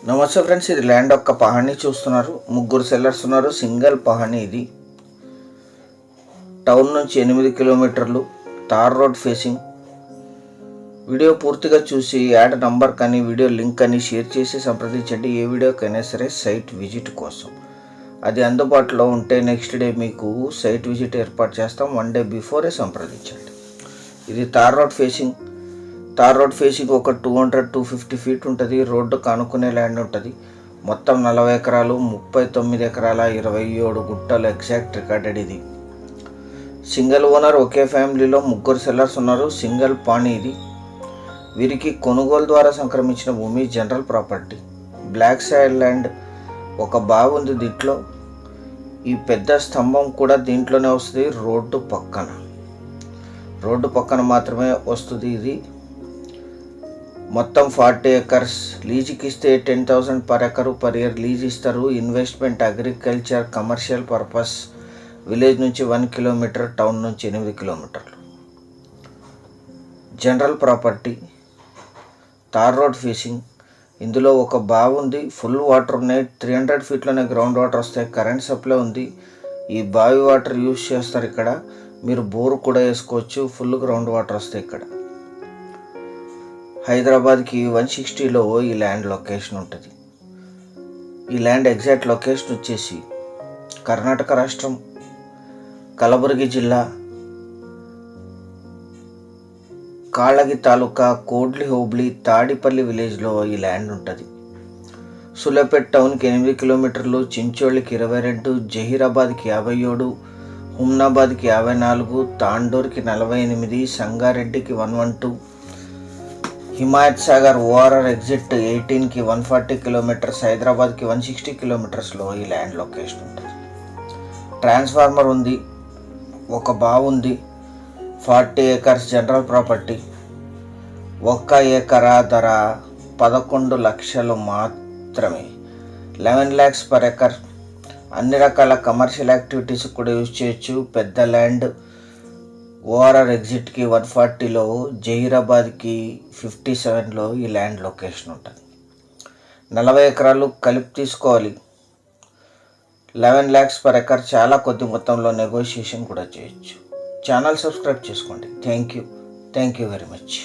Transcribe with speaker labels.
Speaker 1: నమస్తే ఫ్రెండ్స్, ఇది ల్యాండ్ యొక్క పహాణి చూస్తున్నారు. ముగ్గురు సెల్లర్స్ ఉన్నారు. సింగిల్ పహాణి ఇది. టౌన్ నుంచి 8 కిలోమీటర్లు, తార్ రోడ్ ఫేసింగ్. వీడియో పూర్తిగా చూసి యాడ్ నంబర్ కానీ వీడియో లింక్ కానీ షేర్ చేసి సంప్రదించండి. ఏ వీడియోకైనా సరే సైట్ విజిట్ కోసం. అది అందుబాటులో ఉంటే నెక్స్ట్ డే మీకు సైట్ విజిట్ ఏర్పాటు చేస్తాం. 1 డే బిఫోరే సంప్రదించండి. ఇది తార్ రోడ్ ఫేసింగ్. తార్ రోడ్ ఫేసింగ్ ఒక 200-250 ఫీట్ ఉంటుంది. రోడ్డు కానుకునే ల్యాండ్ ఉంటుంది. మొత్తం 40 ఎకరాలు, 39 ఎకరాల 27 గుంటలు ఎగ్జాక్ట్ రికార్డెడ్. ఇది సింగిల్ ఓనర్, ఒకే ఫ్యామిలీలో ముగ్గురు సెల్లర్స్ ఉన్నారు. సింగిల్ పాణి ఇది. వీరికి కొనుగోలు ద్వారా సంక్రమించిన భూమి general property. Black soil land. ఒక బావి ఉంది దీంట్లో. ఈ పెద్ద స్తంభం కూడా దీంట్లోనే వస్తుంది. రోడ్డు పక్కన మాత్రమే వస్తుంది. ఇది మొత్తం 40 ఎకర్స్. లీజుకి ఇస్తే 10,000 per acre per year lease ఇస్తారు. Investment, agriculture, commercial purpose. Village నుంచి 1 కిలోమీటర్, టౌన్ నుంచి 8 కిలోమీటర్లు. General property, tar road facing. ఇందులో ఒక బావి ఉంది. ఫుల్ వాటర్ ఉన్నాయి. 300 ఫీట్లోనే గ్రౌండ్ వాటర్ వస్తాయి. కరెంట్ సప్లై ఉంది. ఈ బావి వాటర్ యూజ్ చేస్తారు ఇక్కడ. మీరు బోర్ కూడా వేసుకోవచ్చు. ఫుల్ గ్రౌండ్ వాటర్ వస్తాయి ఇక్కడ. హైదరాబాద్కి 160లో ఈ ల్యాండ్ లొకేషన్ ఉంటుంది. ఈ ల్యాండ్ ఎగ్జాక్ట్ లొకేషన్ వచ్చేసి కర్ణాటక రాష్ట్రం, కలబుర్గి జిల్లా, కాళ్ళగి తాలూకా, కోడ్లి హోబ్లీ, తాడిపల్లి విలేజ్లో ఈ ల్యాండ్ ఉంటుంది. సులేపేట్ టౌన్కి 8 కిలోమీటర్లు, చించోళ్ళకి 22, జహీరాబాద్కి 57, హుమ్నాబాద్కి 54, తాండూర్కి 48, సంగారెడ్డికి 112, హిమాయత్ సాగర్ ఓఆర్ఆర్ ఎగ్జిట్ 18కి 140 కిలోమీటర్స్, హైదరాబాద్కి 160 కిలోమీటర్స్లో ఈ ల్యాండ్ లొకేషన్ ఉంటుంది. ట్రాన్స్ఫార్మర్ ఉంది. ఒక బావి ఉంది. 40 ఎకర్స్ జనరల్ ప్రాపర్టీ. 1 ఎకరా ధర 11 లక్షలు మాత్రమే. 11 lakhs పర్ ఎకర్. అన్ని రకాల కమర్షియల్ యాక్టివిటీస్ కూడా యూజ్ చేయొచ్చు. పెద్ద ల్యాండ్. ఓఆర్ఆర్ ఎగ్జిట్కి 140లో, జహీరాబాద్కి 57లో ఈ ల్యాండ్ లొకేషన్ ఉంటుంది. 40 ఎకరాలు కలిపి తీసుకోవాలి. 11 lakhs పర్ ఎకర్. చాలా కొద్ది మొత్తంలో నెగోషియేషన్ కూడా చేయొచ్చు. ఛానల్ సబ్స్క్రైబ్ చేసుకోండి. Thank you very much.